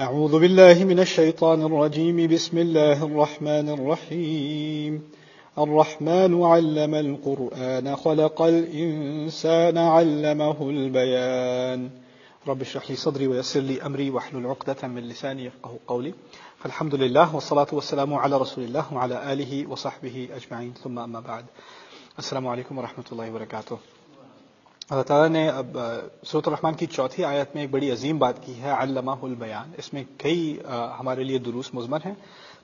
أعوذ بالله من الشيطان الرجيم بسم الله الرحمن الرحيم الرحمن علم القرآن خلق الإنسان علمه البيان رب اشرح لي صدري ويسر لي أمري واحلل عقدة من لساني يفقهوا قولي فالحمد لله والصلاة والسلام على رسول الله وعلى آله وصحبه أجمعين ثم أما بعد السلام علیکم ورحمۃ اللہ وبرکاتہ۔ اللہ تعالیٰ نے اب سورۃ الرحمن کی چوتھی آیت میں ایک بڑی عظیم بات کی ہے، علمہ البیان۔ اس میں کئی ہمارے لیے دروس مضمر ہیں،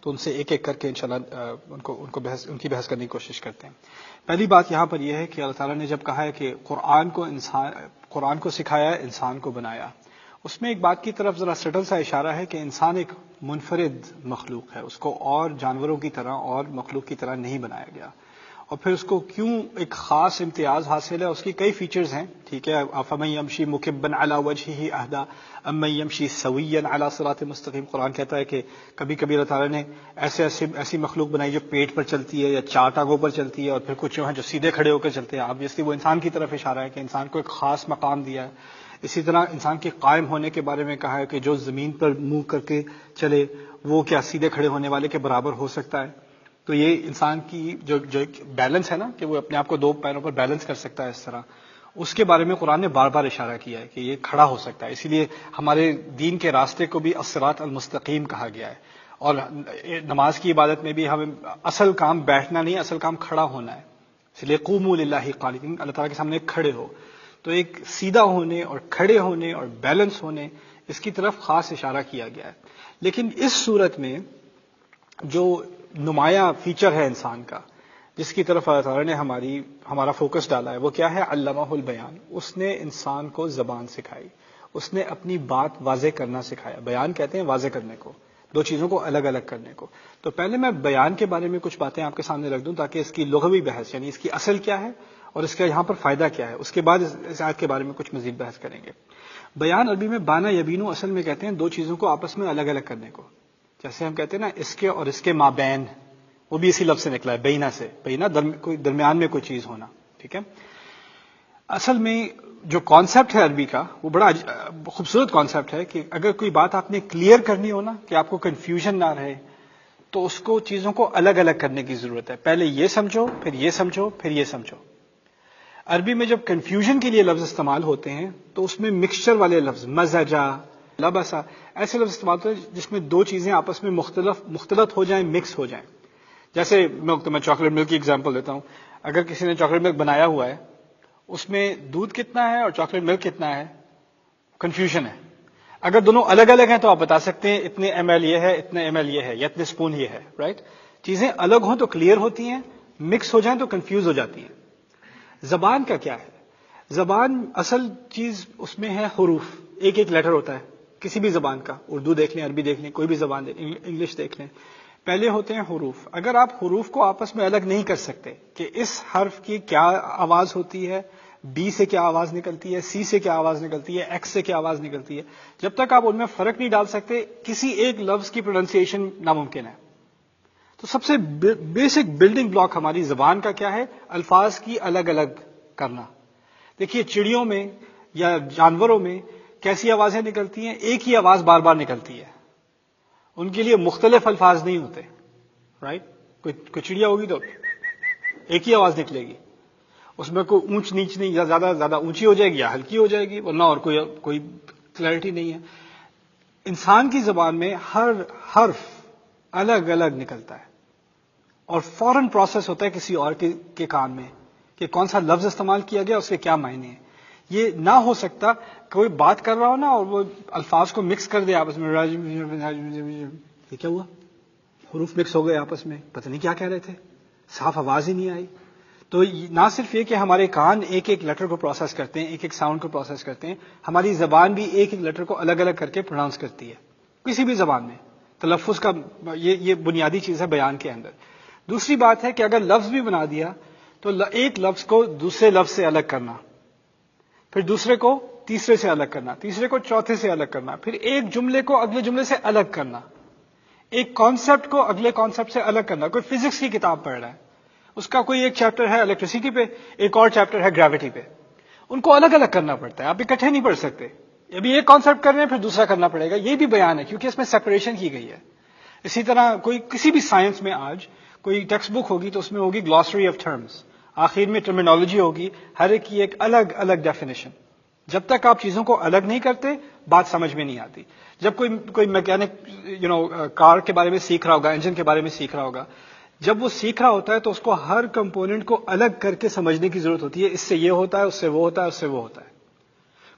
تو ان سے ایک ایک کر کے انشاءاللہ ان کی بحث کرنے کی کوشش کرتے ہیں۔ پہلی بات یہاں پر یہ ہے کہ اللہ تعالیٰ نے جب کہا ہے کہ قرآن کو سکھایا، انسان کو بنایا، اس میں ایک بات کی طرف ذرا سٹل سا اشارہ ہے کہ انسان ایک منفرد مخلوق ہے، اس کو اور جانوروں کی طرح اور مخلوق کی طرح نہیں بنایا گیا، اور پھر اس کو کیوں ایک خاص امتیاز حاصل ہے، اس کی کئی فیچرز ہیں، ٹھیک ہے۔ افمن یمشی مکبا علی وجہہ اہدی امن یمشی سویا علی صراط مستقیم۔ قرآن کہتا ہے کہ کبھی کبھی اللہ تعالیٰ نے ایسی مخلوق بنائی جو پیٹ پر چلتی ہے یا چار ٹانگوں پر چلتی ہے، اور پھر کچھ جو ہیں جو سیدھے کھڑے ہو کر چلتے ہیں۔ آبویسلی وہ انسان کی طرف اشارہ ہے کہ انسان کو ایک خاص مقام دیا ہے۔ اسی طرح انسان کے قائم ہونے کے بارے میں کہا ہے کہ جو زمین پر منہ کر کے چلے وہ کیا سیدھے کھڑے ہونے والے کے برابر ہو سکتا ہے؟ تو یہ انسان کی جو بیلنس ہے نا، کہ وہ اپنے آپ کو دو پیروں پر بیلنس کر سکتا ہے، اس طرح اس کے بارے میں قرآن نے بار بار اشارہ کیا ہے کہ یہ کھڑا ہو سکتا ہے۔ اسی لیے ہمارے دین کے راستے کو بھی الصراط المستقیم کہا گیا ہے، اور نماز کی عبادت میں بھی ہمیں اصل کام بیٹھنا نہیں، اصل کام کھڑا ہونا ہے۔ اس لیے قوموا للہ قانتین، اللہ تعالیٰ کے سامنے کھڑے ہو۔ تو ایک سیدھا ہونے اور کھڑے ہونے اور بیلنس ہونے، اس کی طرف خاص اشارہ کیا گیا ہے۔ لیکن اس صورت میں جو نمایاں فیچر ہے انسان کا، جس کی طرف اللہ تعالیٰ نے ہمارا فوکس ڈالا ہے، وہ کیا ہے؟ علمہ البیان۔ اس نے انسان کو زبان سکھائی، اس نے اپنی بات واضح کرنا سکھایا۔ بیان کہتے ہیں واضح کرنے کو، دو چیزوں کو الگ الگ کرنے کو۔ تو پہلے میں بیان کے بارے میں کچھ باتیں آپ کے سامنے رکھ دوں تاکہ اس کی لغوی بحث، یعنی اس کی اصل کیا ہے اور اس کا یہاں پر فائدہ کیا ہے، اس کے بعد اس آیت کے بارے میں کچھ مزید بحث کریں گے۔ بیان عربی میں بانا یبینو اصل میں کہتے ہیں دو چیزوں کو آپس میں الگ الگ کرنے کو۔ جیسے ہم کہتے ہیں نا اس کے اور اس کے مابین، وہ بھی اسی لفظ سے نکلا ہے، بینا سے۔ بینا کوئی درمیان میں کوئی چیز ہونا، ٹھیک ہے۔ اصل میں جو کانسیپٹ ہے عربی کا، وہ بڑا خوبصورت کانسیپٹ ہے کہ اگر کوئی بات آپ نے کلیئر کرنی ہو نا، کہ آپ کو کنفیوژن نہ رہے، تو اس کو چیزوں کو الگ الگ کرنے کی ضرورت ہے۔ پہلے یہ سمجھو، پھر یہ سمجھو، پھر یہ سمجھو۔ عربی میں جب کنفیوژن کے لیے لفظ استعمال ہوتے ہیں تو اس میں مکسچر والے لفظ، مزجا، لبسا، ایسے لفظ استعمال ہوتے ہیں جس میں دو چیزیں آپس میں مختلط ہو جائیں، مکس ہو جائیں۔ جیسے میں چاکلیٹ ملک کی ایگزامپل دیتا ہوں۔ اگر کسی نے چاکلیٹ ملک بنایا ہوا ہے، اس میں دودھ کتنا ہے اور چاکلیٹ ملک کتنا ہے، کنفیوژن ہے۔ اگر دونوں الگ الگ ہیں تو آپ بتا سکتے ہیں اتنے ایم ایل یہ ہے، اتنے ایم ایل یہ ہے، یا اتنے اسپون یہ ہے، رائٹ۔ چیزیں الگ ہوں تو کلیئر ہوتی ہیں، مکس ہو جائیں تو کنفیوز ہو جاتی ہیں۔ زبان کا کیا ہے؟ زبان اصل چیز اس میں ہے حروف، ایک ایک لیٹر ہوتا ہے کسی بھی زبان کا۔ اردو دیکھ لیں، عربی دیکھ لیں، کوئی بھی زبان دیکھ لیں، انگلش دیکھ لیں، پہلے ہوتے ہیں حروف۔ اگر آپ حروف کو آپس میں الگ نہیں کر سکتے کہ اس حرف کی کیا آواز ہوتی ہے، بی سے کیا آواز نکلتی ہے، سی سے کیا آواز نکلتی ہے، ایکس سے کیا آواز نکلتی ہے، جب تک آپ ان میں فرق نہیں ڈال سکتے، کسی ایک لفظ کی پروننسیشن ناممکن ہے۔ تو سب سے بیسک بلڈنگ بلاک ہماری زبان کا کیا ہے؟ الفاظ کی الگ الگ کرنا۔ دیکھیے چڑیوں میں یا جانوروں میں کیسی آوازیں نکلتی ہیں؟ ایک ہی آواز بار بار نکلتی ہے، ان کے لیے مختلف الفاظ نہیں ہوتے، رائٹ۔ کوئی چڑیا ہوگی تو ایک ہی آواز نکلے گی، اس میں کوئی اونچ نیچ نہیں، یا زیادہ اونچی ہو جائے گی یا ہلکی ہو جائے گی، ورنہ اور کوئی کلیئرٹی نہیں ہے۔ انسان کی زبان میں ہر حرف الگ الگ نکلتا ہے، اور فوراً پروسیس ہوتا ہے کسی اور کے کان میں کہ کون سا لفظ استعمال کیا گیا، اس کے کیا معنی ہیں۔ یہ نہ ہو سکتا کوئی بات کر رہا ہو نا اور وہ الفاظ کو مکس کر دے آپس میں، یہ کیا ہوا؟ حروف مکس ہو گئے آپس میں، پتہ نہیں کیا کہہ رہے تھے، صاف آواز ہی نہیں آئی۔ تو نہ صرف یہ کہ ہمارے کان ایک ایک لیٹر کو پروسیس کرتے ہیں، ایک ایک ساؤنڈ کو پروسیس کرتے ہیں، ہماری زبان بھی ایک ایک لیٹر کو الگ الگ کر کے پروناؤنس کرتی ہے کسی بھی زبان میں۔ تلفظ کا یہ بنیادی چیز ہے بیان کے اندر۔ دوسری بات ہے کہ اگر لفظ بھی بنا دیا تو ایک لفظ کو دوسرے لفظ سے الگ کرنا، پھر دوسرے کو تیسرے سے الگ کرنا، تیسرے کو چوتھے سے الگ کرنا، پھر ایک جملے کو اگلے جملے سے الگ کرنا، ایک کانسیپٹ کو اگلے کانسیپٹ سے الگ کرنا۔ کوئی فزکس کی کتاب پڑھ رہا ہے، اس کا کوئی ایک چیپٹر ہے الیکٹریسٹی پہ، ایک اور چیپٹر ہے گریوٹی پہ، ان کو الگ الگ کرنا پڑتا ہے، آپ اکٹھے نہیں پڑھ سکتے۔ ابھی ایک کانسیپٹ کر رہے ہیں پھر دوسرا کرنا پڑے گا، یہ بھی بیان ہے کیونکہ اس میں سیپریشن کی گئی ہے. اسی طرح کوئی کسی بھی سائنس میں آج کوئی ٹیکسٹ بک ہوگی تو اس میں ہوگی گلوسری آف ٹرمز، آخر میں ٹرمینالوجی ہوگی، ہر ایک کی ایک الگ الگ ڈیفینیشن. جب تک آپ چیزوں کو الگ نہیں کرتے بات سمجھ میں نہیں آتی. جب کوئی میکینک کار کے بارے میں سیکھ رہا ہوگا، انجن کے بارے میں سیکھ رہا ہوگا، جب وہ سیکھ رہا ہوتا ہے تو اس کو ہر کمپوننٹ کو الگ کر کے سمجھنے کی ضرورت ہوتی ہے. اس سے یہ ہوتا ہے، اس سے وہ ہوتا ہے، اس سے وہ ہوتا ہے.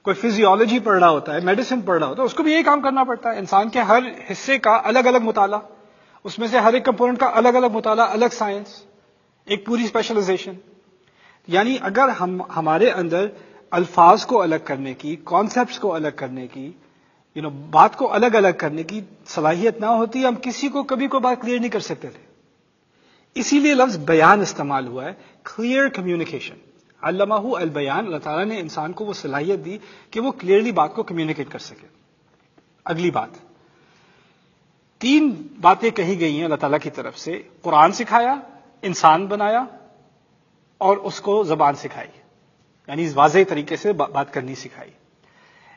کوئی فزیولوجی پڑھ رہا ہوتا ہے، میڈیسن پڑھ رہا ہوتا ہے، اس کو بھی یہی کام کرنا پڑتا ہے. انسان کے ہر حصے کا الگ الگ مطالعہ، اس میں سے ہر ایک کمپوننٹ کا الگ الگ مطالعہ، الگ سائنس، ایک پوری اسپیشلائزیشن. یعنی اگر ہمارے اندر الفاظ کو الگ کرنے کی، کانسیپٹس کو الگ کرنے کی، بات کو الگ الگ کرنے کی صلاحیت نہ ہوتی، ہم کسی کو کبھی کوئی بات کلیئر نہیں کر سکتے تھے. اسی لیے لفظ بیان استعمال ہوا ہے، کلیئر کمیونیکیشن. علمہ البیان، اللہ تعالیٰ نے انسان کو وہ صلاحیت دی کہ وہ کلیئرلی بات کو کمیونیکیٹ کر سکے. اگلی بات، 3 باتیں کہی گئی ہیں اللہ تعالیٰ کی طرف سے: قرآن سکھایا، انسان بنایا، اور اس کو زبان سکھائی، یعنی واضح طریقے سے بات کرنی سکھائی.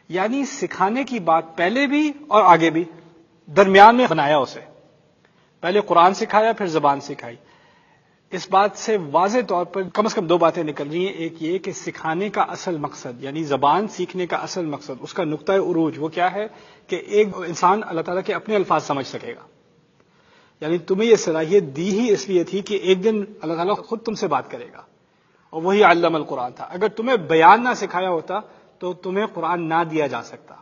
یعنی سکھانے کی بات پہلے بھی اور آگے بھی، درمیان میں بنایا اسے. پہلے قرآن سکھایا پھر زبان سکھائی. اس بات سے واضح طور پر کم از کم 2 باتیں نکل رہی ہیں. ایک یہ کہ سکھانے کا اصل مقصد، یعنی زبان سیکھنے کا اصل مقصد، اس کا نقطۂ عروج وہ کیا ہے کہ ایک انسان اللہ تعالیٰ کے اپنے الفاظ سمجھ سکے گا. یعنی تمہیں یہ صلاحیت دی ہی اس لیے تھی کہ ایک دن اللہ تعالیٰ خود تم سے بات کرے گا، اور وہی علم القرآن تھا. اگر تمہیں بیان نہ سکھایا ہوتا تو تمہیں قرآن نہ دیا جا سکتا.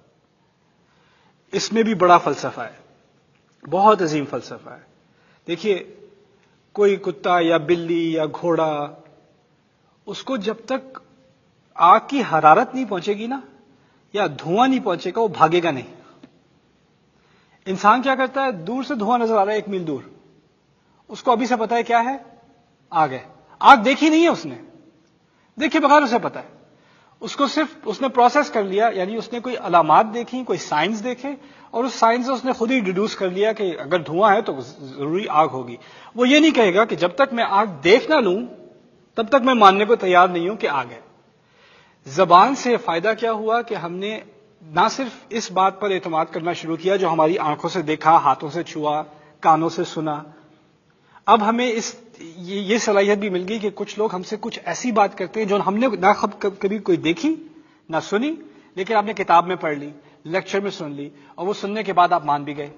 اس میں بھی بڑا فلسفہ ہے، بہت عظیم فلسفہ ہے. دیکھیے، کوئی کتا یا بلی یا گھوڑا، اس کو جب تک آگ کی حرارت نہیں پہنچے گی نا، یا دھواں نہیں پہنچے گا، وہ بھاگے گا نہیں. انسان کیا کرتا ہے؟ دور سے دھواں نظر آ رہا ہے 1 میل دور، اس کو ابھی سے پتا ہے کیا ہے؟ آگ ہے. آگ دیکھی نہیں ہے اس نے، دیکھے بغیر اسے پتا ہے. اس کو صرف اس نے پروسیس کر لیا، یعنی اس نے کوئی علامات دیکھی، کوئی سائنس دیکھے، اور اس سائنس سے اس نے خود ہی ڈیڈیوس کر لیا کہ اگر دھواں ہے تو ضروری آگ ہوگی. وہ یہ نہیں کہے گا کہ جب تک میں آگ دیکھ نہ لوں تب تک میں ماننے کو تیار نہیں ہوں کہ آگ ہے. زبان سے فائدہ کیا ہوا کہ ہم نے نہ صرف اس بات پر اعتماد کرنا شروع کیا جو ہماری آنکھوں سے دیکھا، ہاتھوں سے چھوا، کانوں سے سنا. اب ہمیں یہ صلاحیت بھی مل گئی کہ کچھ لوگ ہم سے کچھ ایسی بات کرتے ہیں جو ہم نے نہ کبھی کوئی دیکھی نہ سنی، لیکن آپ نے کتاب میں پڑھ لی، لیکچر میں سن لی، اور وہ سننے کے بعد آپ مان بھی گئے.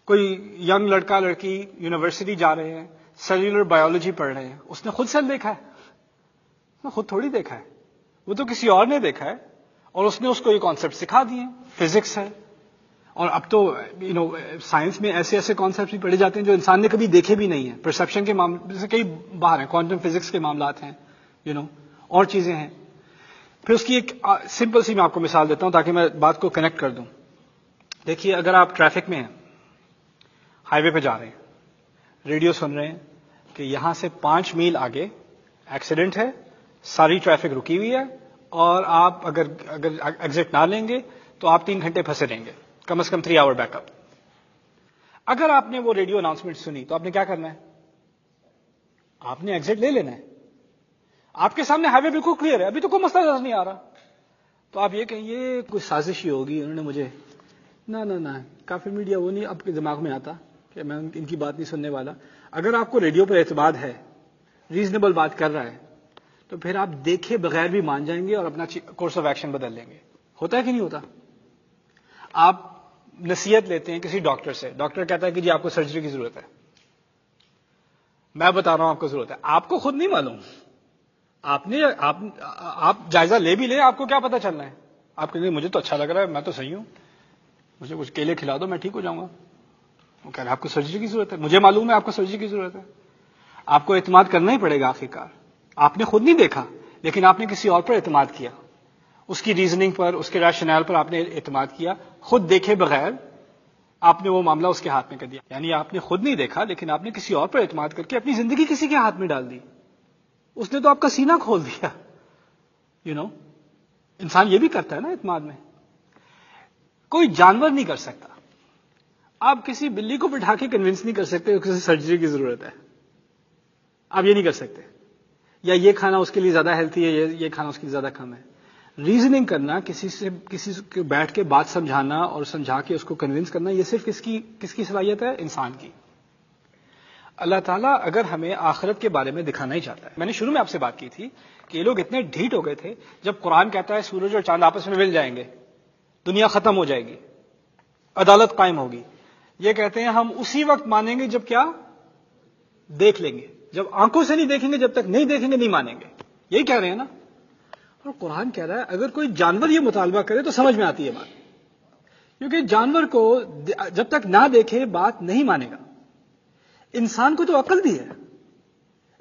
کوئی ینگ لڑکا لڑکی یونیورسٹی جا رہے ہیں، سیلولر بایولوجی پڑھ رہے ہیں، اس نے خود سیل دیکھا ہے، خود تھوڑی دیکھا ہے، وہ تو کسی اور نے دیکھا ہے، اور اس نے اس کو یہ کانسیپٹ سکھا دیے. فزکس ہے، اور اب تو سائنس میں ایسے ایسے کانسیپٹس بھی پڑھے جاتے ہیں جو انسان نے کبھی دیکھے بھی نہیں ہیں. پرسیپشن کے معاملے سے کئی باہر ہیں، کوانٹم فزکس کے معاملات ہیں، اور چیزیں ہیں. پھر اس کی ایک سمپل سی میں آپ کو مثال دیتا ہوں تاکہ میں بات کو کنیکٹ کر دوں. دیکھیے، اگر آپ ٹریفک میں ہیں، ہائی وے پہ جا رہے ہیں، ریڈیو سن رہے ہیں کہ یہاں سے 5 میل آگے ایکسیڈنٹ ہے، ساری ٹریفک رکی ہوئی ہے، اور آپ اگر ایگزٹ نہ لیں گے تو آپ 3 گھنٹے پھنسے رہیں گے، کم از کم 3 آور بیک اپ. اگر آپ نے وہ ریڈیو اناؤنسمنٹ سنی تو آپ نے کیا کرنا ہے؟ آپ نے ایگزٹ لے لینا ہے. آپ کے سامنے ہائی وے بالکل کلیئر ہے، ابھی تو کوئی مسئلہ نظر نہیں آ رہا. تو آپ یہ کہیں یہ کوئی سازش ہی ہوگی، انہوں نے مجھے نہ کافی میڈیا وہ نہیں اب کے دماغ میں آتا کہ میں ان کی بات نہیں سننے والا. اگر آپ کو ریڈیو پر اعتماد ہے، ریزنیبل بات کر رہا ہے، تو پھر آپ دیکھے بغیر بھی مان جائیں گے اور اپنا کورس آف ایکشن بدل لیں گے. ہوتا ہے کہ نہیں ہوتا؟ آپ نصیحت لیتے ہیں کسی ڈاکٹر سے، ڈاکٹر کہتا ہے کہ جی آپ کو سرجری کی ضرورت ہے. میں بتا رہا ہوں آپ کو ضرورت ہے، آپ کو خود نہیں معلوم. آپ جائزہ لے بھی لیں، آپ کو کیا پتا چلنا ہے؟ آپ کہیں گے مجھے تو اچھا لگ رہا ہے، میں تو صحیح ہوں، مجھے کچھ کیلے کھلا دو میں ٹھیک ہو جاؤں گا. وہ کہہ رہے ہیں آپ کو سرجری کی ضرورت ہے، مجھے معلوم ہے آپ کو سرجری کی ضرورت ہے. آپ کو اعتماد کرنا ہی پڑے گا آخرکار. آپ نے خود نہیں دیکھا لیکن آپ نے کسی اور پر اعتماد کیا، اس کی ریزننگ پر، اس کے ریشنل پر آپ نے اعتماد کیا، خود دیکھے بغیر آپ نے وہ معاملہ اس کے ہاتھ میں کر دیا. یعنی آپ نے خود نہیں دیکھا لیکن آپ نے کسی اور پر اعتماد کر کے اپنی زندگی کسی کے ہاتھ میں ڈال دی. اس نے تو آپ کا سینہ کھول دیا. انسان یہ بھی کرتا ہے نا اعتماد میں. کوئی جانور نہیں کر سکتا. آپ کسی بلی کو بٹھا کے کنونس نہیں کر سکتے کہ اسے سرجری کی ضرورت ہے. آپ یہ نہیں کر سکتے. یا یہ کھانا اس کے لیے زیادہ ہیلتھی ہے، یہ کھانا اس کے لیے زیادہ کم ہے. ریزننگ کرنا، کسی سے بیٹھ کے بات سمجھانا اور سمجھا کے اس کو کنونس کرنا، یہ صرف کس کی صلاحیت ہے؟ انسان کی. اللہ تعالیٰ اگر ہمیں آخرت کے بارے میں دکھانا ہی چاہتا ہے. میں نے شروع میں آپ سے بات کی تھی کہ یہ لوگ اتنے ڈھیٹ ہو گئے تھے جب قرآن کہتا ہے سورج اور چاند آپس میں مل جائیں گے، دنیا ختم ہو جائے گی، عدالت قائم ہوگی. یہ کہتے ہیں ہم اسی وقت مانیں گے جب کیا دیکھ لیں گے، جب آنکھوں سے نہیں دیکھیں گے، جب تک نہیں دیکھیں گے نہیں مانیں گے. یہی کہہ رہے ہیں نا. اور قرآن کہہ رہا ہے اگر کوئی جانور یہ مطالبہ کرے تو سمجھ میں آتی ہے بات، کیونکہ جانور کو جب تک نہ دیکھے بات نہیں مانے گا. انسان کو تو عقل دی ہے،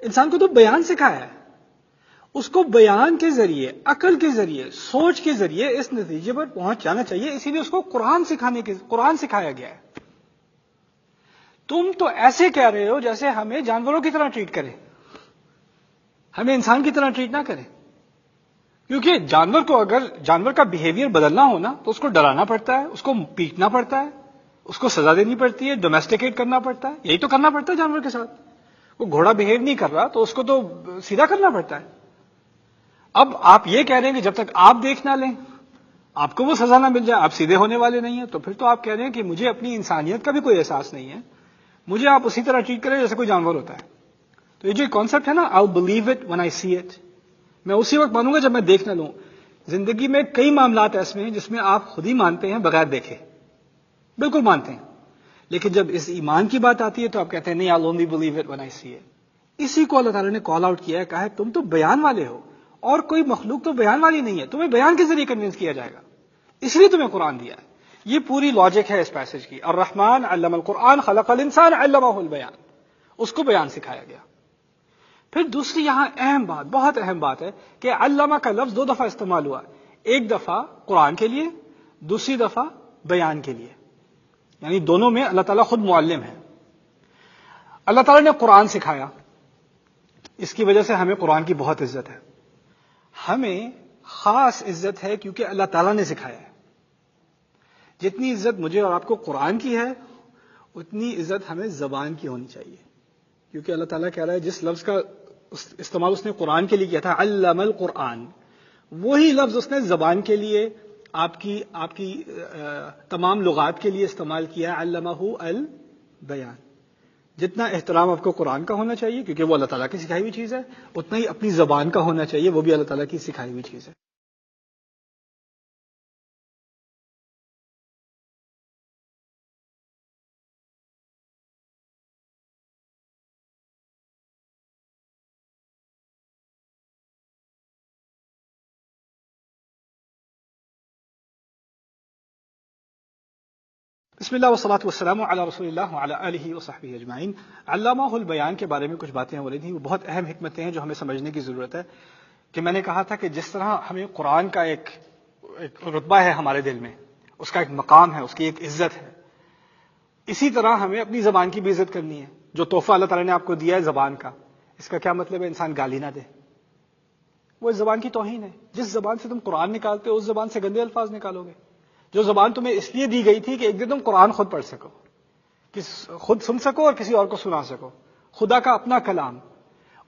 انسان کو تو بیان سکھایا ہے، اس کو بیان کے ذریعے، عقل کے ذریعے، سوچ کے ذریعے اس نتیجے پر پہنچ جانا چاہیے. اسی لیے اس کو قرآن سکھایا گیا ہے. تم تو ایسے کہہ رہے ہو جیسے ہمیں جانوروں کی طرح ٹریٹ کرے، ہمیں انسان کی طرح ٹریٹ نہ کرے. کیونکہ جانور کا بیہیویئر بدلنا ہونا تو اس کو ڈرانا پڑتا ہے، اس کو پیٹنا پڑتا ہے، اس کو سزا دینی پڑتی ہے، ڈومیسٹیکیٹ کرنا پڑتا ہے. یہی تو کرنا پڑتا ہے جانور کے ساتھ. وہ گھوڑا بیہیو نہیں کر رہا تو اس کو تو سیدھا کرنا پڑتا ہے. اب آپ یہ کہہ رہے ہیں کہ جب تک آپ دیکھ نہ لیں، آپ کو وہ سزا نہ مل جائے، آپ سیدھے ہونے والے نہیں ہیں. تو پھر تو آپ کہہ رہے ہیں کہ مجھے اپنی انسانیت کا بھی کوئی احساس نہیں ہے، مجھے آپ اسی طرح ٹریٹ کریں جیسے کوئی جانور ہوتا ہے. تو یہ جو کانسیپٹ ہے نا، I believe it when I see it، میں اسی وقت مانوں گا جب میں دیکھ نہ لوں. زندگی میں کئی معاملات ایسے ہیں جس میں آپ خود ہی مانتے ہیں بغیر دیکھے، بالکل مانتے ہیں، لیکن جب اس ایمان کی بات آتی ہے تو آپ کہتے ہیں نہیں I'll only believe it when I see it. اسی کو اللہ تعالیٰ نے کال آؤٹ کیا ہے، کہا ہے تم تو بیان والے ہو اور کوئی مخلوق تو بیان والی نہیں ہے، تمہیں بیان کے ذریعے کنونس کیا جائے گا، اس لیے تمہیں قرآن دیا ہے. یہ پوری لاجک ہے اس پیسج کی. الرحمن علم القرآن خلق الانسان علمہ البیان، اس کو بیان سکھایا گیا. پھر دوسری یہاں اہم بات، بہت اہم بات ہے کہ علامہ کا لفظ 2 دفعہ استعمال ہوا. ایک دفعہ قرآن کے لیے، دوسری دفعہ بیان کے لیے، یعنی دونوں میں اللہ تعالیٰ خود معلم ہے. اللہ تعالیٰ نے قرآن سکھایا، اس کی وجہ سے ہمیں قرآن کی بہت عزت ہے. ہمیں خاص عزت ہے کیونکہ اللہ تعالیٰ نے سکھایا ہے. جتنی عزت مجھے اور آپ کو قرآن کی ہے اتنی عزت ہمیں زبان کی ہونی چاہیے، کیونکہ اللہ تعالیٰ کہہ رہا ہے جس لفظ کا استعمال اس نے قرآن کے لیے کیا تھا، علم القرآن، وہی لفظ اس نے زبان کے لیے، آپ کی تمام لغات کے لیے استعمال کیا ہے، علمہ البیان. جتنا احترام آپ کو قرآن کا ہونا چاہیے کیونکہ وہ اللہ تعالیٰ کی سکھائی ہوئی چیز ہے، اتنا ہی اپنی زبان کا ہونا چاہیے، وہ بھی اللہ تعالیٰ کی سکھائی ہوئی چیز ہے. بسم اللہ والصلاۃ والسلام علی رسول اللہ وعلی آلہ وصحبہ اجمعین. علامہ البیان کے بارے میں کچھ باتیں ہو رہی تھیں، وہ بہت اہم حکمتیں ہیں جو ہمیں سمجھنے کی ضرورت ہے. کہ میں نے کہا تھا کہ جس طرح ہمیں قرآن کا ایک رتبہ ہے ہمارے دل میں، اس کا ایک مقام ہے، اس کی ایک عزت ہے، اسی طرح ہمیں اپنی زبان کی بھی عزت کرنی ہے. جو تحفہ اللہ تعالیٰ نے آپ کو دیا ہے زبان کا، اس کا کیا مطلب ہے؟ انسان گالی نہ دے، وہ اس زبان کی توہین ہے. جس زبان سے تم قرآن نکالتے ہو اس زبان سے گندے الفاظ نکالو گے. جو زبان تمہیں اس لیے دی گئی تھی کہ ایک دن تم قرآن خود پڑھ سکو، خود سن سکو اور کسی اور کو سنا سکو، خدا کا اپنا کلام،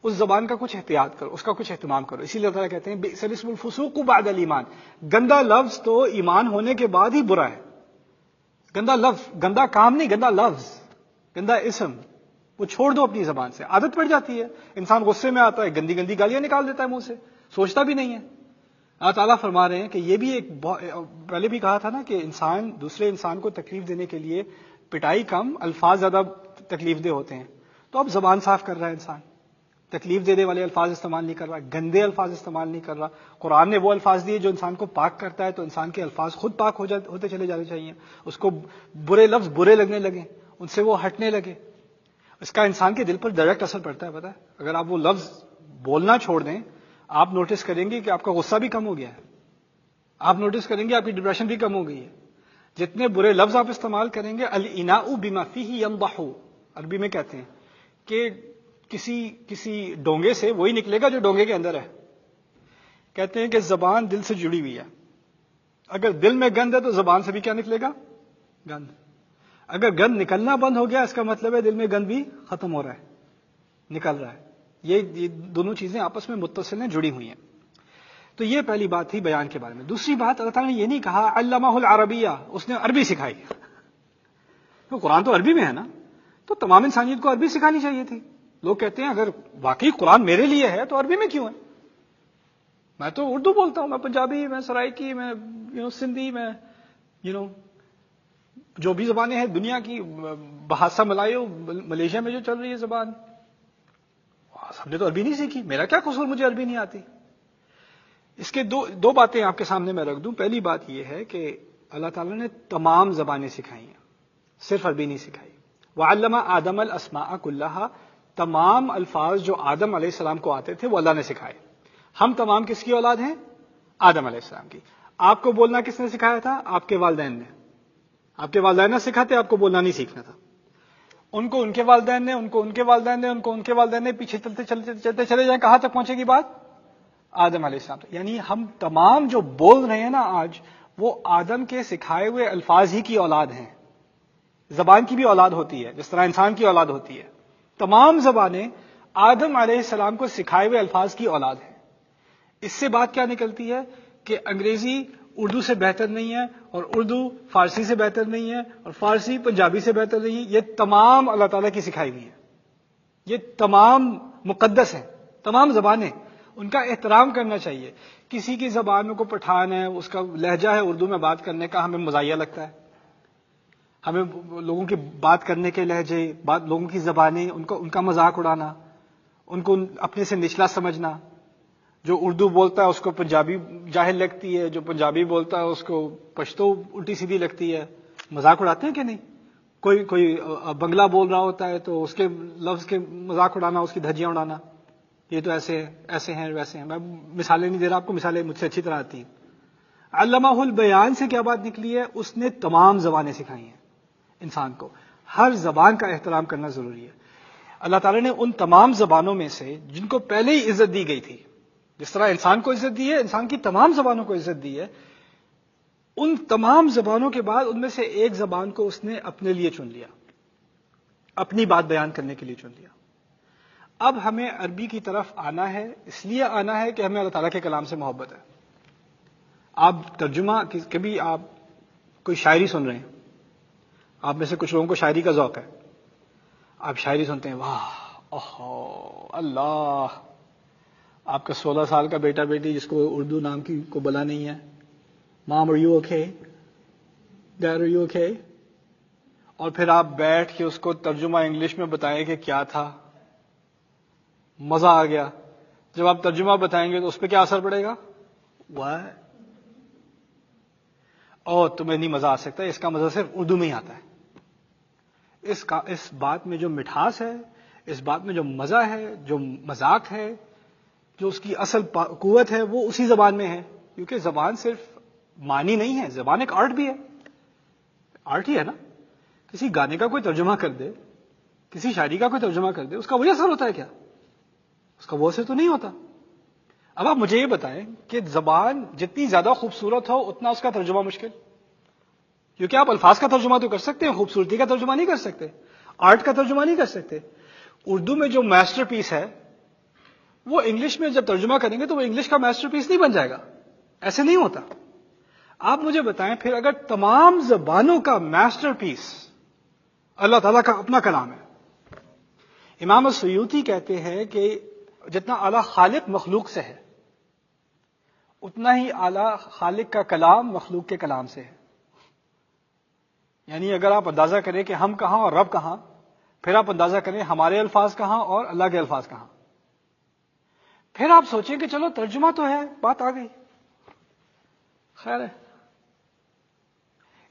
اس زبان کا کچھ احتیاط کرو، اس کا کچھ اہتمام کرو. اسی لیے اللہ تعالیٰ کہتے ہیں بئس الاسم الفسوق بعد الایمان، گندا لفظ تو ایمان ہونے کے بعد ہی برا ہے. گندا لفظ، گندا کام نہیں، گندا لفظ، گندا اسم، وہ چھوڑ دو اپنی زبان سے. عادت پڑ جاتی ہے، انسان غصے میں آتا ہے گندی گندی گالیاں نکال دیتا ہے منہ سے، سوچتا بھی نہیں ہے. اللہ تعالیٰ فرما رہے ہیں کہ یہ بھی ایک پہلے بھی کہا تھا نا کہ انسان دوسرے انسان کو تکلیف دینے کے لیے پٹائی کم، الفاظ زیادہ تکلیف دہ ہوتے ہیں. تو اب زبان صاف کر رہا ہے انسان، تکلیف دینے والے الفاظ استعمال نہیں کر رہا، گندے الفاظ استعمال نہیں کر رہا. قرآن نے وہ الفاظ دیے جو انسان کو پاک کرتا ہے، تو انسان کے الفاظ خود پاک ہوتے چلے جانے چاہیے. اس کو برے لفظ برے لگنے لگے، ان سے وہ ہٹنے لگے. اس کا انسان کے دل پر ڈائریکٹ اثر پڑتا ہے. پتہ ہے اگر آپ وہ لفظ بولنا چھوڑ دیں، آپ نوٹس کریں گے کہ آپ کا غصہ بھی کم ہو گیا ہے، آپ نوٹس کریں گے آپ کی ڈپریشن بھی کم ہو گئی ہے. جتنے برے لفظ آپ استعمال کریں گے، الاناء بما فیہ ینضح، عربی میں کہتے ہیں کہ کسی ڈونگے سے وہی نکلے گا جو ڈونگے کے اندر ہے. کہتے ہیں کہ زبان دل سے جڑی ہوئی ہے، اگر دل میں گند ہے تو زبان سے بھی کیا نکلے گا؟ گند. اگر گند نکلنا بند ہو گیا اس کا مطلب ہے دل میں گند بھی ختم ہو رہا ہے، نکل رہا ہے. یہ دونوں چیزیں آپس میں متصل ہیں، جڑی ہوئی ہیں. تو یہ پہلی بات تھی بیان کے بارے میں. دوسری بات، اللہ تعالیٰ نے یہ نہیں کہا علمہ العربیہ، اس نے عربی سکھائی. تو قرآن تو عربی میں ہے نا، تو تمام انسانیت کو عربی سکھانی چاہیے تھی. لوگ کہتے ہیں اگر واقعی قرآن میرے لیے ہے تو عربی میں کیوں ہے؟ میں تو اردو بولتا ہوں، میں پنجابی، میں سرائکی، میں سندھی، میں جو بھی زبانیں ہیں دنیا کی، بھاشا ملائیو ملیشیا میں جو چل رہی ہے زبان، ہم نے تو عربی نہیں سیکھی. میرا کیا قصور، مجھے عربی نہیں آتی. اس کے دو باتیں آپ کے سامنے میں رکھ دوں. پہلی بات یہ ہے کہ اللہ تعالیٰ نے تمام زبانیں سکھائی ہیں، صرف عربی نہیں سکھائی. وَعَلَّمَ آدَمَ الْأَسْمَاءَ كُلَّهَا، تمام الفاظ جو آدم علیہ السلام کو آتے تھے وہ اللہ نے سکھائے. ہم تمام کس کی اولاد ہیں؟ آدم علیہ السلام کی. آپ کو بولنا کس نے سکھایا تھا؟ آپ کے والدین نے. آپ کے والدین نہ سکھاتے، آپ کو بولنا نہیں سیکھنا تھا. ان کو ان کے والدین نے، ان کو ان کے والدین نے، ان کو ان کے والدین نے، پیچھے چلتے چلتے چلتے چلے جائیں. کہاں تک پہنچے گی بات؟ آدم علیہ السلام. یعنی ہم تمام جو بول رہے ہیں نا آج، وہ آدم کے سکھائے ہوئے الفاظ ہی کی اولاد ہیں. زبان کی بھی اولاد ہوتی ہے جس طرح انسان کی اولاد ہوتی ہے. تمام زبانیں آدم علیہ السلام کو سکھائے ہوئے الفاظ کی اولاد ہیں. اس سے بات کیا نکلتی ہے کہ انگریزی اردو سے بہتر نہیں ہے، اور اردو فارسی سے بہتر نہیں ہے، اور فارسی پنجابی سے بہتر نہیں ہے. یہ تمام اللہ تعالیٰ کی سکھائی ہوئی ہے. یہ تمام مقدس ہیں. تمام زبانیں، ان کا احترام کرنا چاہیے. کسی کی زبان میں کوئی پٹھان ہے، اس کا لہجہ ہے اردو میں بات کرنے کا، ہمیں مزاحیہ لگتا ہے. ہمیں لوگوں کی بات کرنے کے لہجے، لوگوں کی زبانیں، ان کا مذاق اڑانا، ان کو اپنے سے نچلا سمجھنا. جو اردو بولتا ہے اس کو پنجابی جاہل لگتی ہے، جو پنجابی بولتا ہے اس کو پشتو الٹی سیدھی لگتی ہے. مذاق اڑاتے ہیں کہ نہیں؟ کوئی بنگلہ بول رہا ہوتا ہے تو اس کے لفظ کے مذاق اڑانا، اس کی دھجیاں اڑانا، یہ تو ایسے ہیں ویسے ہیں. میں مثالیں نہیں دے رہا آپ کو، مثالیں مجھ سے اچھی طرح آتی ہیں. علمہ البیان سے کیا بات نکلی ہے؟ اس نے تمام زبانیں سکھائی ہیں انسان کو. ہر زبان کا احترام کرنا ضروری ہے. اللہ تعالیٰ نے ان تمام زبانوں میں سے جن کو پہلے ہی عزت دی گئی تھی، جس طرح انسان کو عزت دی ہے، انسان کی تمام زبانوں کو عزت دی ہے، ان تمام زبانوں کے بعد ان میں سے ایک زبان کو اس نے اپنے لیے چن لیا، اپنی بات بیان کرنے کے لیے چن لیا. اب ہمیں عربی کی طرف آنا ہے، اس لیے آنا ہے کہ ہمیں اللہ تعالیٰ کے کلام سے محبت ہے. آپ ترجمہ، کبھی آپ کوئی شاعری سن رہے ہیں، آپ میں سے کچھ لوگوں کو شاعری کا ذوق ہے، آپ شاعری سنتے ہیں، واہ اوہ اللہ، آپ کا 16 سال کا بیٹا بیٹی جس کو اردو نام کی کو بلا نہیں ہے، mom are you okay, dad are you okay, اور پھر آپ بیٹھ کے اس کو ترجمہ انگلش میں بتائیں کہ کیا تھا، مزہ آ گیا. جب آپ ترجمہ بتائیں گے تو اس پہ کیا اثر پڑے گا؟ تمہیں نہیں مزہ آ سکتا، اس کا مزہ صرف اردو میں ہی آتا ہے. اس بات میں جو مٹھاس ہے، اس بات میں جو مزہ ہے، جو مذاق ہے، جو اس کی اصل قوت ہے، وہ اسی زبان میں ہے. کیونکہ زبان صرف معنی نہیں ہے، زبان ایک آرٹ بھی ہے. آرٹ ہی ہے نا. کسی گانے کا کوئی ترجمہ کر دے، کسی شاعری کا کوئی ترجمہ کر دے، اس کا وہی اثر ہوتا ہے کیا؟ اس کا وہ اثر تو نہیں ہوتا. اب آپ مجھے یہ بتائیں کہ زبان جتنی زیادہ خوبصورت ہو اتنا اس کا ترجمہ مشکل. کیونکہ آپ الفاظ کا ترجمہ تو کر سکتے ہیں، خوبصورتی کا ترجمہ نہیں کر سکتے، آرٹ کا ترجمہ نہیں کر سکتے. اردو میں جو میسٹر پیس ہے وہ انگلش میں جب ترجمہ کریں گے تو وہ انگلش کا میسٹر پیس نہیں بن جائے گا. ایسے نہیں ہوتا. آپ مجھے بتائیں پھر اگر تمام زبانوں کا میسٹر پیس اللہ تعالیٰ کا اپنا کلام ہے. امام السیوطی کہتے ہیں کہ جتنا اعلیٰ خالق مخلوق سے ہے اتنا ہی اعلیٰ خالق کا کلام مخلوق کے کلام سے ہے. یعنی اگر آپ اندازہ کریں کہ ہم کہاں اور رب کہاں، پھر آپ اندازہ کریں ہمارے الفاظ کہاں اور اللہ کے الفاظ کہاں. پھر آپ سوچیں کہ چلو ترجمہ تو ہے، بات آ گئی، خیر ہے.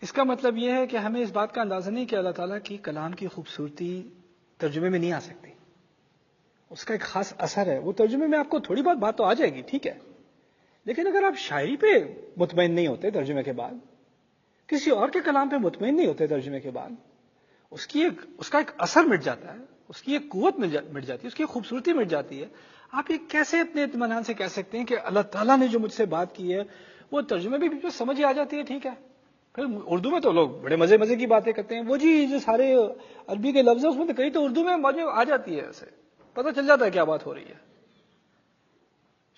اس کا مطلب یہ ہے کہ ہمیں اس بات کا اندازہ نہیں کہ اللہ تعالیٰ کی کلام کی خوبصورتی ترجمے میں نہیں آ سکتی. اس کا ایک خاص اثر ہے. وہ ترجمے میں آپ کو تھوڑی بہت بات تو آ جائے گی، ٹھیک ہے، لیکن اگر آپ شاعری پہ مطمئن نہیں ہوتے ترجمے کے بعد، کسی اور کے کلام پہ مطمئن نہیں ہوتے ترجمے کے بعد، اس کا ایک اثر مٹ جاتا ہے، اس کی ایک قوت مٹ جاتی ہے، اس کی ایک خوبصورتی مٹ جاتی ہے. آپ یہ کیسے اتنے اطمینان سے کہہ سکتے ہیں کہ اللہ تعالیٰ نے جو مجھ سے بات کی ہے وہ ترجمے بھی سمجھ ہی آ جاتی ہے؟ ٹھیک ہے. پھر اردو میں تو لوگ بڑے مزے کی باتیں کرتے ہیں، وہ جی جو سارے عربی کے لفظ ہیں اس میں تو کئی تو اردو میں مجھے آ جاتی ہے، ایسے پتہ چل جاتا ہے کیا بات ہو رہی ہے.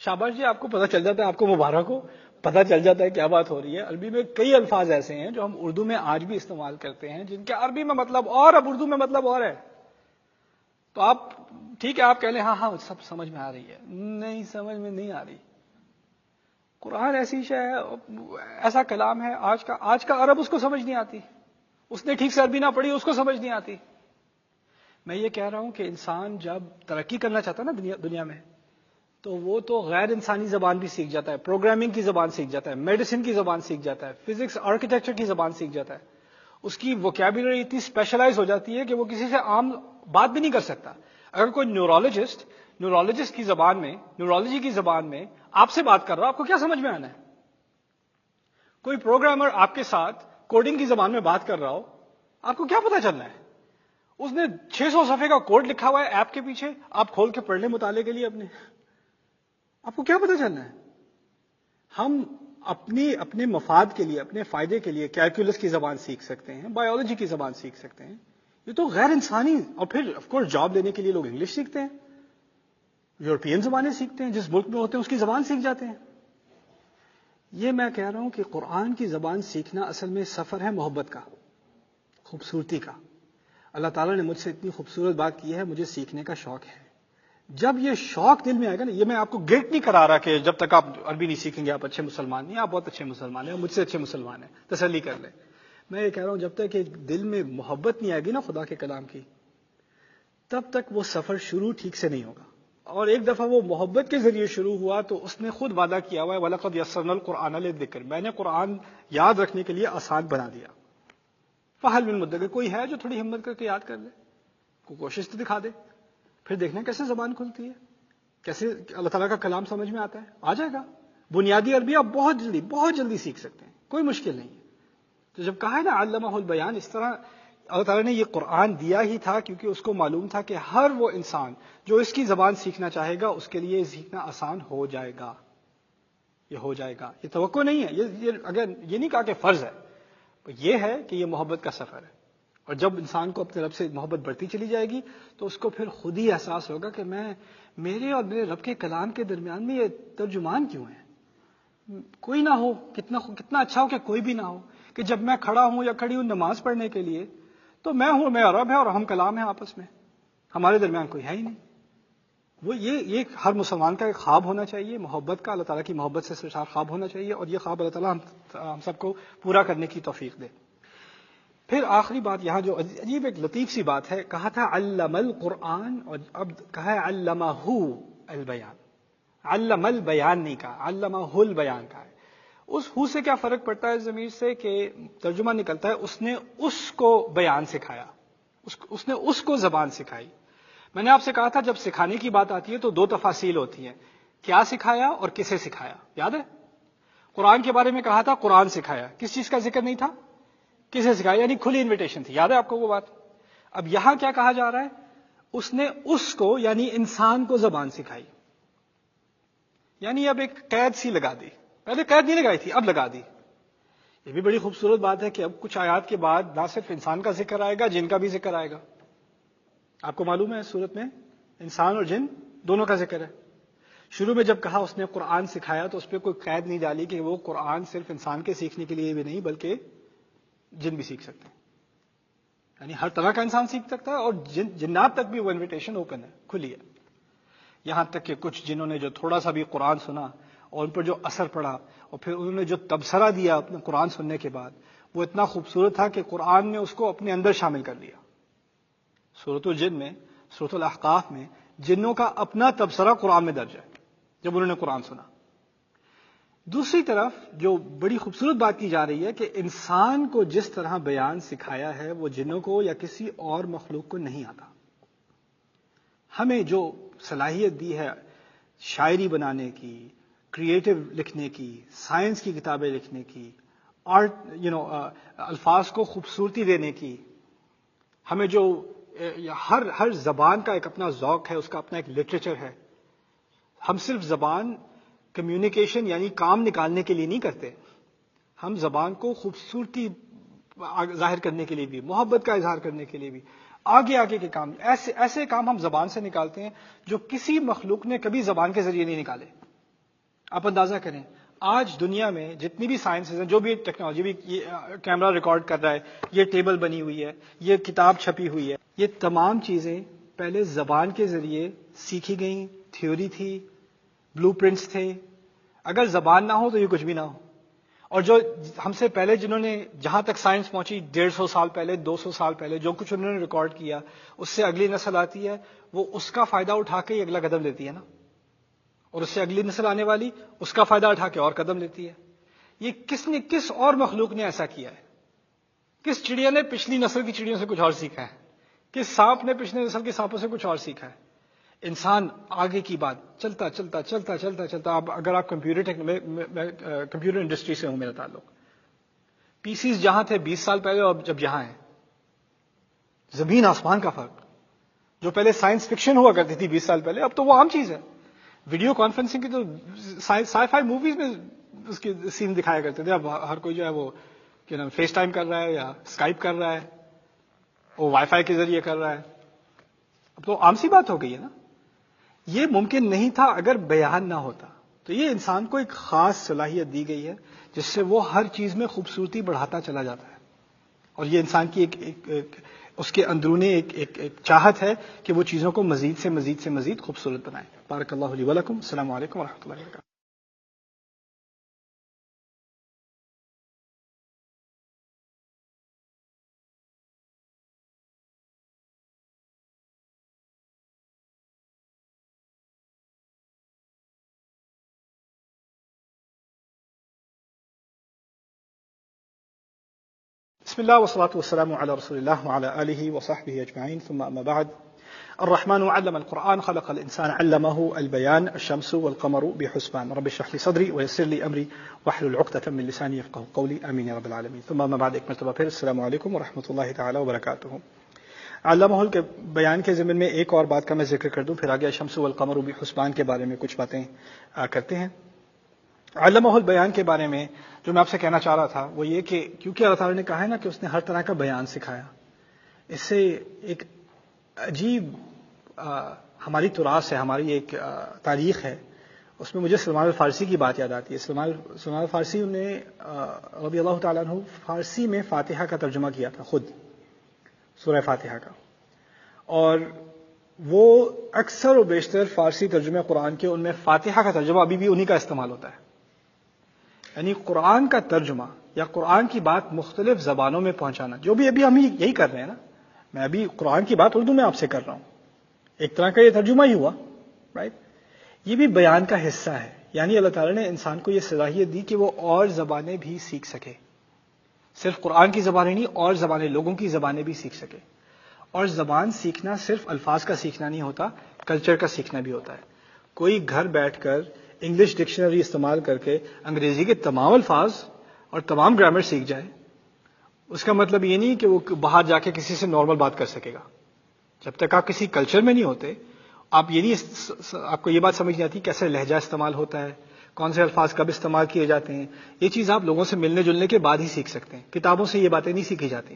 شاباش جی، آپ کو پتہ چل جاتا ہے، آپ کو مبارک ہو، پتہ چل جاتا ہے کیا بات ہو رہی ہے. عربی میں کئی الفاظ ایسے ہیں جو ہم اردو میں آج بھی استعمال کرتے ہیں جن کے عربی میں مطلب اور اب اردو میں مطلب اور ہے. تو آپ ٹھیک ہے، آپ کہہ لیں ہاں ہاں سب سمجھ میں آ رہی ہے، نہیں سمجھ میں نہیں آ رہی. قرآن ایسی شے ہے، ایسا کلام ہے، آج کا عرب اس کو سمجھ نہیں آتی، اس نے ٹھیک سے عربی نہ پڑھی، اس کو سمجھ نہیں آتی. میں یہ کہہ رہا ہوں کہ انسان جب ترقی کرنا چاہتا ہے نا دنیا میں، تو وہ تو غیر انسانی زبان بھی سیکھ جاتا ہے، پروگرامنگ کی زبان سیکھ جاتا ہے، میڈیسن کی زبان سیکھ جاتا ہے، فزکس آرکیٹیکچر کی زبان سیکھ جاتا ہے. اس کی ووکیبلری اتنی اسپیشلائز ہو جاتی ہے کہ وہ کسی سے عام بات بھی نہیں کر سکتا. اگر کوئی نیورولوجسٹ کی زبان میں، نیورولوجی کی زبان میں آپ سے بات کر رہا ہو، آپ کو کیا سمجھ میں آنا ہے؟ کوئی پروگرامر آپ کے ساتھ کوڈنگ کی زبان میں بات کر رہا ہو، آپ کو کیا پتا چلنا ہے؟ اس نے 600 صفحے کا کوڈ لکھا ہوا ہے ایپ کے پیچھے، آپ کھول کے پڑھ لیں مطالعے کے لیے آپ کو کیا پتا چلنا ہے؟ ہم اپنے مفاد کے لیے، اپنے فائدے کے لیے کیلکولس کی زبان سیکھ سکتے ہیں، بایولوجی کی زبان سیکھ سکتے ہیں. یہ تو غیر انسانی. اور پھر آف کورس جاب لینے کے لیے لوگ انگلش سیکھتے ہیں، یورپین زبانیں سیکھتے ہیں، جس ملک میں ہوتے ہیں اس کی زبان سیکھ جاتے ہیں. یہ میں کہہ رہا ہوں کہ قرآن کی زبان سیکھنا اصل میں سفر ہے محبت کا، خوبصورتی کا. اللہ تعالیٰ نے مجھ سے اتنی خوبصورت بات کی ہے، مجھے سیکھنے کا شوق ہے. جب یہ شوق دل میں آئے گا نا، یہ میں آپ کو گلٹ نہیں کرا رہا کہ جب تک آپ عربی نہیں سیکھیں گے آپ اچھے مسلمان نہیں، آپ بہت اچھے مسلمان ہیں، مجھ سے اچھے مسلمان ہیں، تسلی کر لیں. میں یہ کہہ رہا ہوں جب تک کہ دل میں محبت نہیں آئے گی نا خدا کے کلام کی، تب تک وہ سفر شروع ٹھیک سے نہیں ہوگا. اور ایک دفعہ وہ محبت کے ذریعے شروع ہوا تو اس نے خود وعدہ کیا ہوا ہے وَلَقَدْ يَسَّرْنَا الْقُرْآنَ لِلذِّكْرِ، میں نے قرآن یاد رکھنے کے لیے آسان بنا دیا. فَهَلْ مِن مُدَّكِرٍ، کوئی ہے جو تھوڑی ہمت کر کے یاد کر لے، کوئی کوشش تو دکھا دے. پھر دیکھنا کیسے زبان کھلتی ہے، کیسے اللہ تعالیٰ کا کلام سمجھ میں آتا ہے. آ جائے گا. بنیادی عربی آپ بہت جلدی سیکھ سکتے ہیں، کوئی مشکل نہیں ہے. تو جب کہا ہے نا علمہ البیان، اس طرح اللہ تعالیٰ نے یہ قرآن دیا ہی تھا کیونکہ اس کو معلوم تھا کہ ہر وہ انسان جو اس کی زبان سیکھنا چاہے گا اس کے لیے سیکھنا آسان ہو جائے گا. یہ ہو جائے گا، یہ توقع نہیں ہے. اگر یہ نہیں کہا کہ فرض ہے، یہ ہے کہ یہ محبت کا سفر ہے. اور جب انسان کو اپنے رب سے محبت بڑھتی چلی جائے گی تو اس کو پھر خود ہی احساس ہوگا کہ میرے اور میرے رب کے کلام کے درمیان میں یہ ترجمان کیوں ہے؟ کوئی نہ ہو، کتنا اچھا ہو کہ کوئی بھی نہ ہو، کہ جب میں کھڑا ہوں یا کھڑی ہوں نماز پڑھنے کے لیے تو میں ہوں، میرا رب ہے اور ہم کلام ہیں آپس میں، ہمارے درمیان کوئی ہے ہی نہیں. وہ یہ ہر مسلمان کا ایک خواب ہونا چاہیے، محبت کا، اللہ تعالیٰ کی محبت سے سرشار خواب ہونا چاہیے، اور یہ خواب اللہ تعالیٰ ہم سب کو پورا کرنے کی توفیق دے. پھر آخری بات یہاں جو عجیب ایک لطیف سی بات ہے، کہا تھا علم القرآن، اور اب کہا ہے علمہ البیان. علم البیان نہیں کہا، علمہ البیان کہا ہے. اس ہو سے کیا فرق پڑتا ہے ضمیر سے، کہ ترجمہ نکلتا ہے اس نے اس کو بیان سکھایا، اس نے اس کو زبان سکھائی. میں نے آپ سے کہا تھا جب سکھانے کی بات آتی ہے تو دو تفاصیل ہوتی ہیں، کیا سکھایا اور کسے سکھایا. یاد ہے قرآن کے بارے میں کہا تھا قرآن سکھایا، کس چیز کا ذکر نہیں تھا، کسے سکھایا، یعنی کھلی انویٹیشن تھی. یاد ہے آپ کو وہ بات؟ اب یہاں کیا کہا جا رہا ہے، اس نے اس کو یعنی انسان کو زبان سکھائی. یعنی اب ایک قید سی لگا دی، پہلے قید نہیں لگائی تھی اب لگا دی. یہ بھی بڑی خوبصورت بات ہے کہ اب کچھ آیات کے بعد نہ صرف انسان کا ذکر آئے گا، جن کا بھی ذکر آئے گا. آپ کو معلوم ہے سورت میں انسان اور جن دونوں کا ذکر ہے. شروع میں جب کہا اس نے قرآن سکھایا تو اس پہ کوئی قید نہیں ڈالی کہ وہ قرآن صرف انسان کے سیکھنے کے لیے بھی نہیں بلکہ جن بھی سیکھ سکتے ہیں، یعنی ہر طرح کا انسان سیکھ سکتا ہے، اور جنات تک بھی وہ انویٹیشن اوپن ہے، کھلی ہے. یہاں تک کہ کچھ جنہوں نے جو تھوڑا سا بھی قرآن سنا اور ان پر جو اثر پڑا اور پھر انہوں نے جو تبصرہ دیا اپنے قرآن سننے کے بعد، وہ اتنا خوبصورت تھا کہ قرآن نے اس کو اپنے اندر شامل کر لیا. سورۃ الجن میں، سورۃ الاحقاف میں جنوں کا اپنا تبصرہ قرآن میں درج ہے جب انہوں نے قرآن سنا. دوسری طرف جو بڑی خوبصورت بات کی جا رہی ہے کہ انسان کو جس طرح بیان سکھایا ہے وہ جنوں کو یا کسی اور مخلوق کو نہیں آتا. ہمیں جو صلاحیت دی ہے شاعری بنانے کی، کریٹو لکھنے کی، سائنس کی کتابیں لکھنے کی، آرٹ الفاظ کو خوبصورتی دینے کی، ہمیں جو ہر زبان کا ایک اپنا ذوق ہے، اس کا اپنا ایک لٹریچر ہے. ہم صرف زبان کمیونیکیشن یعنی کام نکالنے کے لیے نہیں کرتے، ہم زبان کو خوبصورتی ظاہر کرنے کے لیے بھی، محبت کا اظہار کرنے کے لیے بھی، آگے کے کام، ایسے کام ہم زبان سے نکالتے ہیں جو کسی مخلوق نے کبھی زبان کے ذریعے نہیں نکالے. آپ اندازہ کریں آج دنیا میں جتنی بھی سائنسز ہیں، جو بھی ٹیکنالوجی بھی، یہ کیمرہ ریکارڈ کر رہا ہے، یہ ٹیبل بنی ہوئی ہے، یہ کتاب چھپی ہوئی ہے، یہ تمام چیزیں پہلے زبان کے ذریعے سیکھی گئیں، تھیوری تھی، بلو پرنٹس تھے. اگر زبان نہ ہو تو یہ کچھ بھی نہ ہو. اور جو ہم سے پہلے جنہوں نے، جہاں تک سائنس پہنچی 150 سال پہلے، 200 سال پہلے، جو کچھ انہوں نے ریکارڈ کیا، اس سے اگلی نسل آتی ہے، وہ اس کا فائدہ اٹھا کے ہی اگلا قدم لیتی ہے نا. اور اس سے اگلی نسل آنے والی اس کا فائدہ اٹھا کے اور قدم لیتی ہے. یہ کس اور مخلوق نے ایسا کیا ہے؟ کس چڑیا نے پچھلی نسل کی چڑیوں سے کچھ اور سیکھا ہے؟ کس سانپ نے پچھلی نسل کے سانپوں سے کچھ اور سیکھا ہے؟ انسان آگے کی بات چلتا چلتا چلتا چلتا چلتا. اگر آپ کمپیوٹر انڈسٹری سے ہوں، میرا تعلق، پی سیز جہاں تھے 20 سال پہلے اور جب یہاں ہیں، زمین آسمان کا فرق. جو پہلے سائنس فکشن ہوا کرتی تھی 20 سال پہلے، اب تو وہ عام چیز ہے. ویڈیو کانفرنسنگ کی تو سائی فائی موویز میں اس کے سین دکھایا کرتے تھے. اب ہر کوئی جو ہے وہ فیس ٹائم کر رہا ہے یا اسکائپ کر رہا ہے، وہ وائی فائی کے ذریعے کر رہا ہے. اب تو عام سی بات ہو گئی ہے نا. یہ ممکن نہیں تھا اگر بیان نہ ہوتا. تو یہ انسان کو ایک خاص صلاحیت دی گئی ہے جس سے وہ ہر چیز میں خوبصورتی بڑھاتا چلا جاتا ہے. اور یہ انسان کی اس کے اندرونی ایک چاہت ہے کہ وہ چیزوں کو مزید سے مزید خوبصورت بنائے. بارک اللہ لی ولکم. السلام علیکم ورحمۃ اللہ وبرکاتہ. بسم الله والصلاة والسلام على رسول الله وعلى آله وصحبه أجمعين، ثم أما بعد. الرحمن علم القرآن خلق الإنسان علمه البيان الشمس والقمر بحسبان رب اشرح لي صدري ويسر لي أمري واحلل عقدة من لساني يفقهوا قولي آمين يا رب العالمين. ثم أما بعد، ایک مرتبہ پھر السلام علیکم ورحمۃ اللہ تعالی وبرکاتہ. علمہ کے بیان کے ضمن میں ایک اور بات کا میں ذکر کر دوں، پھر آگے الشمس والقمر بحسبان کے بارے میں کچھ باتیں کرتے ہیں. علمہ البیان کے بارے میں جو میں آپ سے کہنا چاہ رہا تھا وہ یہ کہ کیونکہ اللہ تعالیٰ نے کہا ہے نا کہ اس نے ہر طرح کا بیان سکھایا، اس سے ایک عجیب ہماری تراث ہے، ہماری ایک تاریخ ہے. اس میں مجھے سلمان الفارسی کی بات یاد آتی ہے. سلمان الفارسی نے رضی اللہ تعالیٰ عنہ فارسی میں فاتحہ کا ترجمہ کیا تھا، خود سورہ فاتحہ کا. اور وہ اکثر و بیشتر فارسی ترجمے قرآن کے ان میں فاتحہ کا ترجمہ ابھی بھی انہی کا استعمال ہوتا ہے. یعنی قرآن کا ترجمہ یا قرآن کی بات مختلف زبانوں میں پہنچانا، جو بھی ابھی ہم یہی کر رہے ہیں نا. میں ابھی قرآن کی بات اردو میں آپ سے کر رہا ہوں، ایک طرح کا یہ ترجمہ ہی ہوا، رائٹ. یہ بھی بیان کا حصہ ہے. یعنی اللہ تعالیٰ نے انسان کو یہ صلاحیت دی کہ وہ اور زبانیں بھی سیکھ سکے. صرف قرآن کی زبانیں نہیں، اور زبانیں، لوگوں کی زبانیں بھی سیکھ سکے. اور زبان سیکھنا صرف الفاظ کا سیکھنا نہیں ہوتا، کلچر کا سیکھنا بھی ہوتا ہے. کوئی گھر بیٹھ کر انگلش ڈکشنری استعمال کر کے انگریزی کے تمام الفاظ اور تمام گرامر سیکھ جائے، اس کا مطلب یہ نہیں کہ وہ باہر جا کے کسی سے نارمل بات کر سکے گا. جب تک آپ کسی کلچر میں نہیں ہوتے، آپ کو یہ بات سمجھ نہیں آتی کیسے لہجہ استعمال ہوتا ہے، کون سے الفاظ کب استعمال کیے جاتے ہیں. یہ چیز آپ لوگوں سے ملنے جلنے کے بعد ہی سیکھ سکتے ہیں. کتابوں سے یہ باتیں نہیں سیکھی جاتی.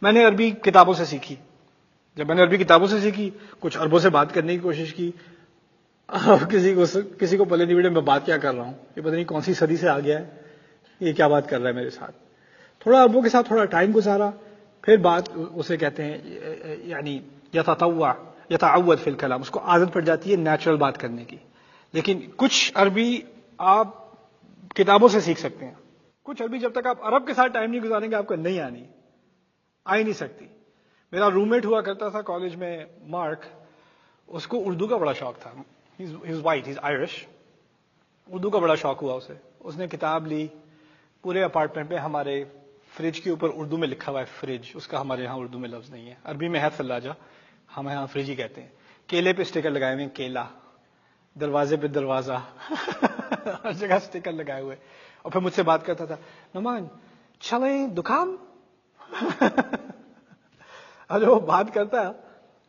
میں نے عربی کتابوں سے سیکھی. جب میں نے عربی کتابوں سے سیکھی، کچھ عربوں سے بات کرنے کی کوشش کی، کسی کو پلے نہیں بیٹھے میں بات کیا کر رہا ہوں، یہ پتہ نہیں کون سی صدی سے آ گیا ہے، یہ کیا بات کر رہا ہے میرے ساتھ. تھوڑا عربوں کے ساتھ تھوڑا ٹائم گزارا، پھر بات اسے کہتے ہیں یعنی یتعود فی الکلام، اس کو عادت پڑ جاتی ہے نیچرل بات کرنے کی. لیکن کچھ عربی آپ کتابوں سے سیکھ سکتے ہیں. کچھ عربی جب تک آپ عرب کے ساتھ ٹائم نہیں گزاریں گے آپ کو نہیں آنی، آ ہی نہیں سکتی. میرا روم میٹ ہوا کرتا تھا کالج میں، مارک، اس کو اردو کا بڑا شوق تھا. He's white, he's Irish. Urdu کا بڑا شوق ہوا اسے. اس نے کتاب لی، پورے اپارٹمنٹ میں ہمارے فریج کے اوپر اردو میں لکھا ہوا ہے فریج، اس کا ہمارے یہاں اردو میں لفظ نہیں ہے. عربی میں ہے ثلاجہ، ہم یہاں فریج ہی کہتے ہیں. کیلے پہ اسٹیکر لگائے ہوئے ہیں، کیلا. دروازے پہ دروازہ، ہر جگہ اسٹیکر لگائے ہوئے. اور پھر مجھ سے بات کرتا تھا، نعمان چلیں دکان. اور جو بات کرتا ہے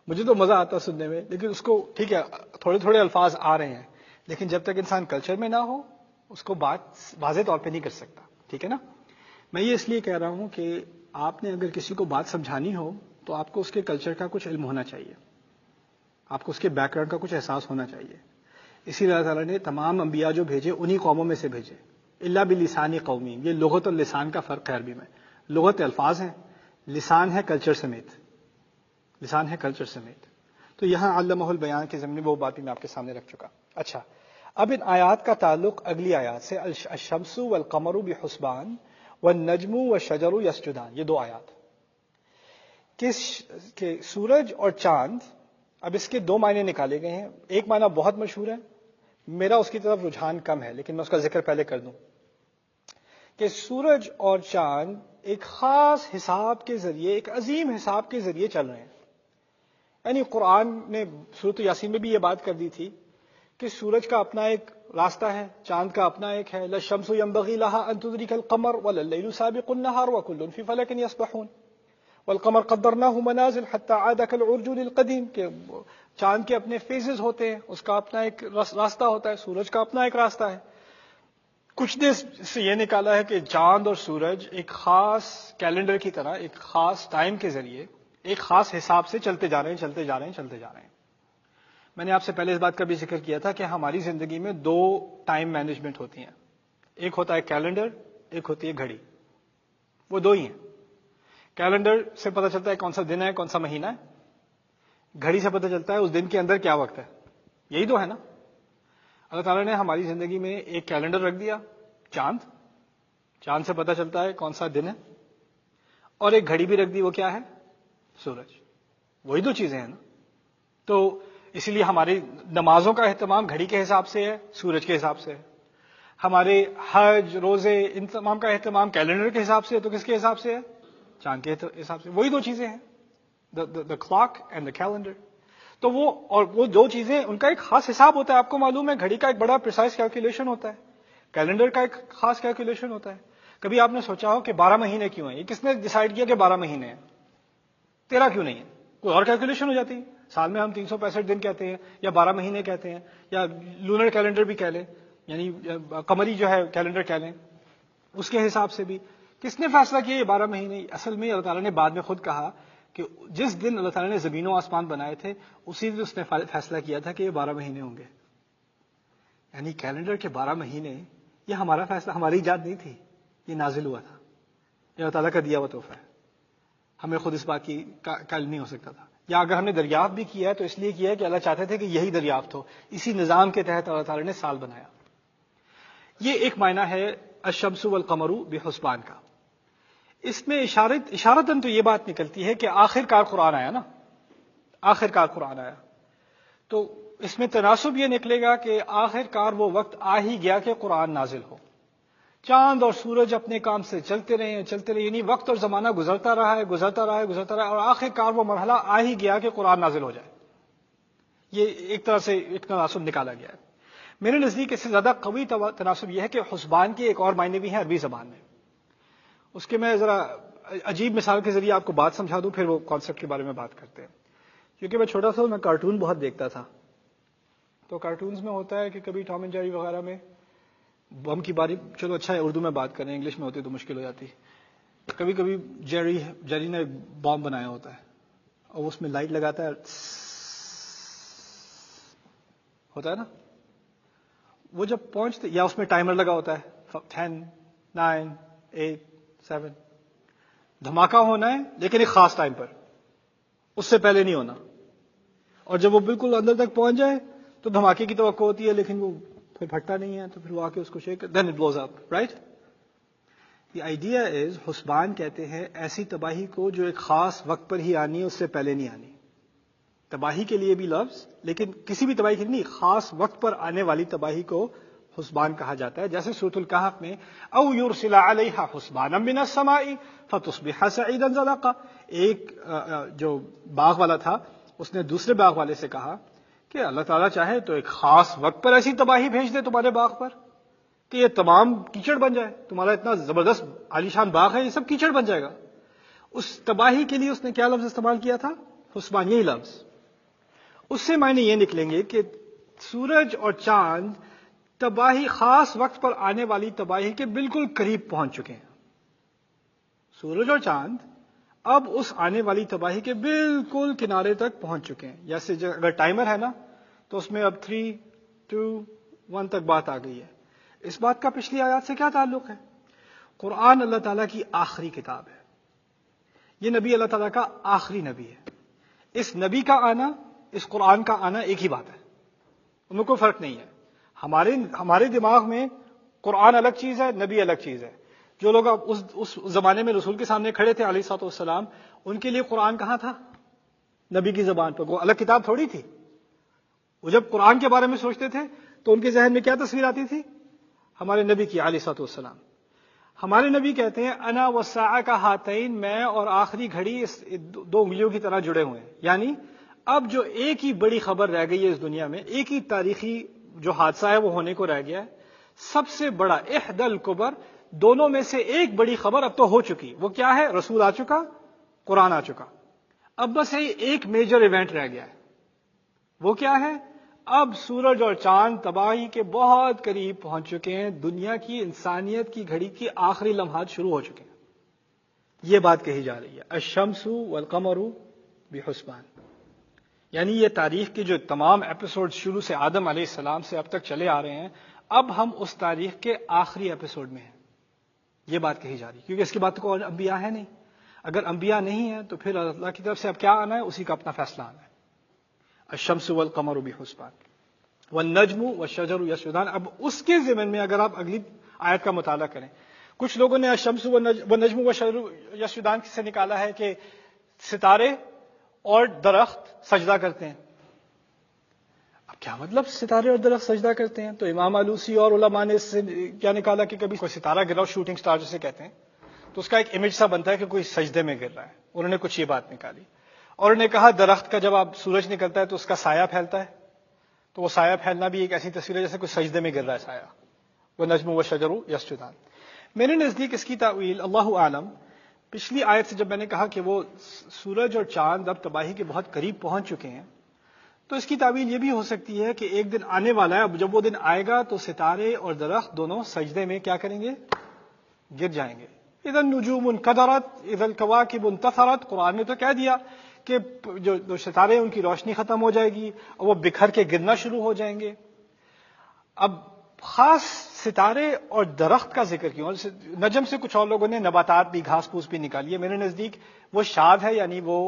مجھے تو مزہ آتا سننے میں، لیکن اس کو ٹھیک ہے تھوڑے تھوڑے الفاظ آ رہے ہیں، لیکن جب تک انسان کلچر میں نہ ہو اس کو بات واضح طور پہ نہیں کر سکتا. ٹھیک ہے نا. میں یہ اس لیے کہہ رہا ہوں کہ آپ نے اگر کسی کو بات سمجھانی ہو تو آپ کو اس کے کلچر کا کچھ علم ہونا چاہیے، آپ کو اس کے بیک گراؤنڈ کا کچھ احساس ہونا چاہیے. اسی لیے اللہ تعالیٰ نے تمام انبیاء جو بھیجے انہی قوموں میں سے بھیجے، الا بلسانی قومی. یہ لغت اور لسان کا فرق ہے عربی میں. لغت الفاظ ہیں، لسان ہے کلچر سمیت، لسان ہے کلچر سمیت. تو یہاں علمہ البیان کے ضمن میں وہ بات بھی میں آپ کے سامنے رکھ چکا. اچھا، اب ان آیات کا تعلق اگلی آیات سے، الشمس والقمر بحسبان والنجم والشجر یسجدان. یہ دو آیات کہ سورج اور چاند، اب اس کے دو معنی نکالے گئے ہیں. ایک معنی بہت مشہور ہے، میرا اس کی طرف رجحان کم ہے، لیکن میں اس کا ذکر پہلے کر دوں کہ سورج اور چاند ایک خاص حساب کے ذریعے، ایک عظیم حساب کے ذریعے چل رہے ہیں. یعنی قرآن نے سورۃ یاسین میں بھی یہ بات کر دی تھی کہ سورج کا اپنا ایک راستہ ہے، چاند کا اپنا ایک ہے. للشمس ينبغي لها ان تدرك القمر ولا الليل سابق النهار وكل في فلك يسبحون والقمر قدرناه منازل حتى عاد كالعرجون القديم. کہ چاند کے اپنے فیزز ہوتے ہیں، اس کا اپنا ایک راستہ ہوتا ہے، سورج کا اپنا ایک راستہ ہے. کچھ نے سے یہ نکالا ہے کہ چاند اور سورج ایک خاص کیلنڈر کی طرح ایک خاص ٹائم کے ذریعے ایک خاص حساب سے چلتے جا رہے ہیں، چلتے جا رہے ہیں، چلتے جا رہے ہیں. میں نے آپ سے پہلے اس بات کا بھی ذکر کیا تھا کہ ہماری زندگی میں دو ٹائم مینجمنٹ ہوتی ہیں. ایک ہوتا ہے کیلنڈر، ایک ہوتی ہے گھڑی. وہ دو ہی ہیں. کیلنڈر سے پتہ چلتا ہے کون سا دن ہے، کون سا مہینہ ہے. گھڑی سے پتہ چلتا ہے اس دن کے اندر کیا وقت ہے. یہی تو ہے نا. اللہ تعالیٰ نے ہماری زندگی میں ایک کیلنڈر رکھ دیا، چاند. چاند سے پتہ چلتا ہے کون سا دن ہے. اور ایک گھڑی بھی رکھ دی، وہ کیا ہے؟ سورج. وہی دو چیزیں ہیں نا. تو اسی لیے ہماری نمازوں کا اہتمام گھڑی کے حساب سے ہے، سورج کے حساب سے ہے. ہمارے حج، روزے، ان تمام کا اہتمام کیلنڈر کے حساب سے ہے، تو کس کے حساب سے ہے؟ چاند کے حساب سے. وہی دو چیزیں ہیں، the clock and the calendar. تو وہ دو چیزیں، ان کا ایک خاص حساب ہوتا ہے. آپ کو معلوم ہے گھڑی کا ایک بڑا پریسائز کیلکولیشن ہوتا ہے، کیلنڈر کا ایک خاص کیلکولیشن ہوتا ہے. کبھی آپ نے سوچا ہو کہ 12 مہینے کیوں ہیں؟ یہ کس نے ڈیسائیڈ کیا کہ 12 مہینے ہیں؟ 13 کیوں نہیں ہے؟ کوئی اور کیلکولیشن ہو جاتی ہے. سال میں ہم 365 دن کہتے ہیں، یا 12 مہینے کہتے ہیں، یا لونر کیلنڈر بھی کہہ لیں، یعنی قمری جو ہے کیلنڈر کہہ لیں. اس کے حساب سے بھی کس نے فیصلہ کیا یہ 12 مہینے؟ اصل میں اللہ تعالیٰ نے بعد میں خود کہا کہ جس دن اللہ تعالیٰ نے زمین و آسمان بنائے تھے اسی دن اس نے فیصلہ کیا تھا کہ یہ 12 مہینے ہوں گے. یعنی کیلنڈر کے 12 مہینے یہ ہمارا فیصلہ، ہماری ایجاد نہیں تھی، یہ نازل ہوا تھا، یہ اللہ تعالیٰ کا دیا ہوا تحفہ ہے. ہمیں خود اس بات کی علم نہیں ہو سکتا تھا. یا اگر ہم نے دریافت بھی کیا ہے تو اس لیے کیا ہے کہ اللہ چاہتے تھے کہ یہی دریافت ہو. اسی نظام کے تحت اللہ تعالیٰ نے سال بنایا. یہ ایک معنی ہے الشمس والقمر بحسبان کا. اس میں اشارتاً تو یہ بات نکلتی ہے کہ آخر کار قرآن آیا نا، آخر کار قرآن آیا. تو اس میں تناسب یہ نکلے گا کہ آخر کار وہ وقت آ ہی گیا کہ قرآن نازل ہو. چاند اور سورج اپنے کام سے چلتے رہے، یعنی وقت اور زمانہ گزرتا رہا ہے، اور آخر کار وہ مرحلہ آ ہی گیا کہ قرآن نازل ہو جائے. یہ ایک طرح سے ایک تناسب نکالا گیا ہے. میرے نزدیک اس سے زیادہ قوی تناسب یہ ہے کہ حسبان کے ایک اور معنی بھی ہیں عربی زبان میں. اس کے میں ذرا عجیب مثال کے ذریعے آپ کو بات سمجھا دوں، پھر وہ کانسیپٹ کے بارے میں بات کرتے ہیں. کیونکہ میں چھوٹا تھا، میں کارٹون بہت دیکھتا تھا. تو کارٹونز میں ہوتا ہے کہ کبھی ٹام اینڈ جیری وغیرہ میں بم کی باری، چلو اچھا ہے اردو میں بات کریں، انگلش میں ہوتی تو مشکل ہو جاتی. کبھی کبھی جیری نے بم بنایا ہوتا ہے اور اس میں لائٹ لگاتا ہے، ہوتا ہے نا. وہ جب پہنچتے، یا اس میں ٹائمر لگا ہوتا ہے 10 9 8 7، دھماکہ ہونا ہے لیکن ایک خاص ٹائم پر، اس سے پہلے نہیں ہونا. اور جب وہ بالکل اندر تک پہنچ جائے تو دھماکے کی توقع ہوتی ہے لیکن وہ پھر پھٹتا نہیں ہے، تو پھر وہ آ کے اس کو shake, then it blows up, right. The idea is, حسبان کہتے ہیں ایسی تباہی کو جو ایک خاص وقت پر ہی آنی ہے، اس سے پہلے نہیں آنی. تباہی کے لیے بھی لفظ، لیکن کسی بھی تباہی کے لیے نہیں، خاص وقت پر آنے والی تباہی کو حسبان کہا جاتا ہے. جیسے سورۃ الکہف میں او یرسل علیہا حسبانا من السماء فتصبح صعیدا زلقا، ایک جو باغ والا تھا اس نے دوسرے باغ والے سے کہا کہ اللہ تعالیٰ چاہے تو ایک خاص وقت پر ایسی تباہی بھیج دے تمہارے باغ پر کہ یہ تمام کیچڑ بن جائے، تمہارا اتنا زبردست عالیشان باغ ہے یہ سب کیچڑ بن جائے گا. اس تباہی کے لیے اس نے کیا لفظ استعمال کیا تھا؟ حسبان، یہی لفظ. اس سے معنی یہ نکلیں گے کہ سورج اور چاند تباہی، خاص وقت پر آنے والی تباہی کے بالکل قریب پہنچ چکے ہیں. سورج اور چاند اب اس آنے والی تباہی کے بالکل کنارے تک پہنچ چکے ہیں. جیسے اگر ٹائمر ہے نا تو اس میں اب 3 2, 1 تک بات آ گئی ہے. اس بات کا پچھلی آیات سے کیا تعلق ہے؟ قرآن اللہ تعالیٰ کی آخری کتاب ہے. یہ نبی اللہ تعالیٰ کا آخری نبی ہے. اس نبی کا آنا، اس قرآن کا آنا ایک ہی بات ہے، ان میں کوئی فرق نہیں ہے. ہمارے دماغ میں قرآن الگ چیز ہے، نبی الگ چیز ہے. جو لوگ اس زمانے میں رسول کے سامنے کھڑے تھے علیہ الصلوۃ والسلام، ان کے لیے قرآن کہاں تھا؟ نبی کی زبان پر. وہ الگ کتاب تھوڑی تھی. وہ جب قرآن کے بارے میں سوچتے تھے تو ان کے ذہن میں کیا تصویر آتی تھی؟ ہمارے نبی کی علیہ الصلوۃ والسلام. ہمارے نبی کہتے ہیں انا والساعہ کا ہاتین، میں اور آخری گھڑی اس 2 انگلیوں کی طرح جڑے ہوئے ہیں. یعنی اب جو ایک ہی بڑی خبر رہ گئی ہے اس دنیا میں، ایک ہی تاریخی جو حادثہ ہے وہ ہونے کو رہ گیا ہے. سب سے بڑا احدى الکبر، دونوں میں سے ایک بڑی خبر اب تو ہو چکی. وہ کیا ہے؟ رسول آ چکا، قرآن آ چکا. اب بس ایک میجر ایونٹ رہ گیا ہے. وہ کیا ہے؟ اب سورج اور چاند تباہی کے بہت قریب پہنچ چکے ہیں. دنیا کی، انسانیت کی گھڑی کی آخری لمحات شروع ہو چکے ہیں. یہ بات کہی جا رہی ہے الشمس والقمر بحسبان. یعنی یہ تاریخ کے جو تمام ایپیسوڈ شروع سے آدم علیہ السلام سے اب تک چلے آ رہے ہیں، اب ہم اس تاریخ کے آخری ایپیسوڈ میں ہیں. یہ بات کہی جا رہی ہے کیونکہ اس کی بات کو انبیاء ہے نہیں. اگر انبیاء نہیں ہیں تو پھر اللہ کی طرف سے اب کیا آنا ہے؟ اسی کا اپنا فیصلہ آنا ہے. الشمس والقمر بحسبان والنجم والشجر یسجدان. اب اس کے ضمن میں اگر آپ اگلی آیت کا مطالعہ کریں، کچھ لوگوں نے الشمس والنجم والشجر یسجدان سے نکالا ہے کہ ستارے اور درخت سجدہ کرتے ہیں. اب کیا مطلب ستارے اور درخت سجدہ کرتے ہیں؟ تو امام آلوسی اور علماء نے اس سے کیا نکالا کہ کبھی کوئی ستارہ گر رہا ہو، شوٹنگ سٹار جسے کہتے ہیں، تو اس کا ایک امیج سا بنتا ہے کہ کوئی سجدے میں گر رہا ہے. انہوں نے کچھ یہ بات نکالی. اور انہوں نے کہا درخت کا جب آپ سورج نکلتا ہے تو اس کا سایہ پھیلتا ہے، تو وہ سایہ پھیلنا بھی ایک ایسی تصویر ہے جیسے کوئی سجدے میں گر رہا ہے سایہ. والنجم والشجر یسجدان. میرے نزدیک اس کی تاویل اللہ عالم، پچھلی آیت سے جب میں نے کہا کہ وہ سورج اور چاند اب تباہی کے بہت قریب پہنچ چکے ہیں، تو اس کی تاویل یہ بھی ہو سکتی ہے کہ ایک دن آنے والا ہے، اب جب وہ دن آئے گا تو ستارے اور درخت دونوں سجدے میں کیا کریں گے؟ گر جائیں گے. اذا النجوم انکدرت اذا الکواکب انتثرت. قرآن نے تو کہہ دیا کہ جو ستارے ان کی روشنی ختم ہو جائے گی اور وہ بکھر کے گرنا شروع ہو جائیں گے. اب خاص ستارے اور درخت کا ذکر کیوں؟ نجم سے کچھ اور لوگوں نے نباتات بھی، گھاس پھوس بھی نکالی ہے. میرے نزدیک وہ شاد ہے، یعنی وہ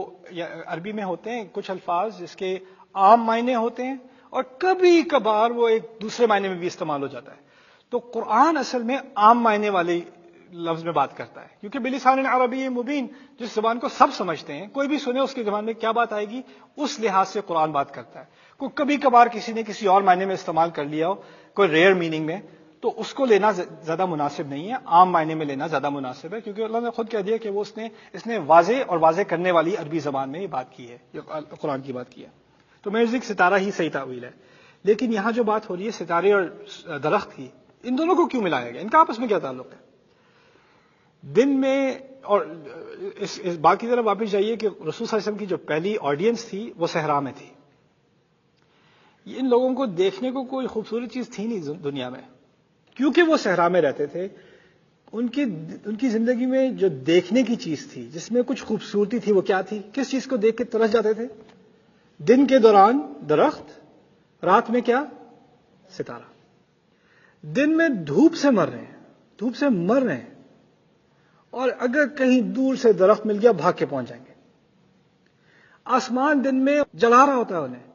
عربی میں ہوتے ہیں کچھ الفاظ جس کے عام معنی ہوتے ہیں اور کبھی کبھار وہ ایک دوسرے معنی میں بھی استعمال ہو جاتا ہے. تو قرآن اصل میں عام معنی والے لفظ میں بات کرتا ہے کیونکہ بلسان عربی مبین، جس زبان کو سب سمجھتے ہیں، کوئی بھی سنے اس کی زبان میں کیا بات آئے گی، اس لحاظ سے قرآن بات کرتا ہے. کوئی کبھی کبھار کسی نے کسی اور معنی میں استعمال کر لیا ہو، کوئی ریئر میننگ میں، تو اس کو لینا زیادہ مناسب نہیں ہے. عام معنی میں لینا زیادہ مناسب ہے کیونکہ اللہ نے خود کہہ دیا کہ وہ اس نے واضح اور واضح کرنے والی عربی زبان میں یہ بات کی ہے، یہ قرآن کی بات کی ہے. تو میرے نزدیک ستارہ ہی صحیح تاویل ہے. لیکن یہاں جو بات ہو رہی ہے ستارے اور درخت کی، ان دونوں کو کیوں ملایا گیا؟ ان کا آپس میں کیا تعلق ہے؟ دن میں، اور اس بات کی طرف واپس جائیے کہ رسول صلی اللہ علیہ وسلم کی جو پہلی آڈینس تھی وہ صحرا میں تھی. ان لوگوں کو دیکھنے کو کوئی خوبصورت چیز تھی نہیں دنیا میں، کیونکہ وہ صحرا میں رہتے تھے. ان کی زندگی میں جو دیکھنے کی چیز تھی، جس میں کچھ خوبصورتی تھی، وہ کیا تھی؟ کس چیز کو دیکھ کے ترس جاتے تھے؟ دن کے دوران درخت، رات میں کیا؟ ستارہ. دن میں دھوپ سے مر رہے ہیں، اور اگر کہیں دور سے درخت مل گیا بھاگ کے پہنچ جائیں گے. آسمان دن میں جلا رہا ہوتا ہے انہیں،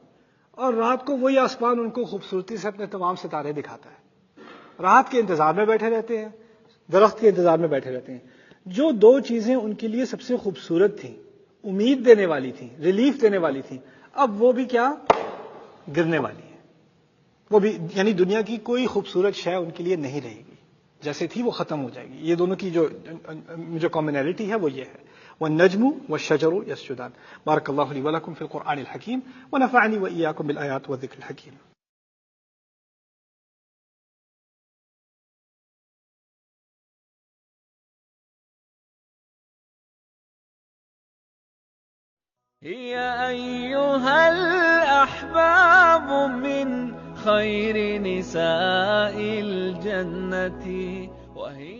اور رات کو وہی آسمان ان کو خوبصورتی سے اپنے تمام ستارے دکھاتا ہے. رات کے انتظار میں بیٹھے رہتے ہیں، درخت کے انتظار میں بیٹھے رہتے ہیں. جو 2 چیزیں ان کے لیے سب سے خوبصورت تھیں، امید دینے والی تھیں، ریلیف دینے والی تھیں، اب وہ بھی کیا؟ گرنے والی ہیں. وہ بھی، یعنی دنیا کی کوئی خوبصورت شے ان کے لیے نہیں رہے گی، جیسے تھی وہ ختم ہو جائے گی. یہ دونوں کی جو کامنالٹی ہے وہ یہ ہے. والنجم والشجر یسجدان. بارک اللہ لی ولکم فی القرآن الحکیم ونفعنی وإیاکم بالآیات والذکر الحکیم. يا أيها الأحباب من خير نساء الجنة وهي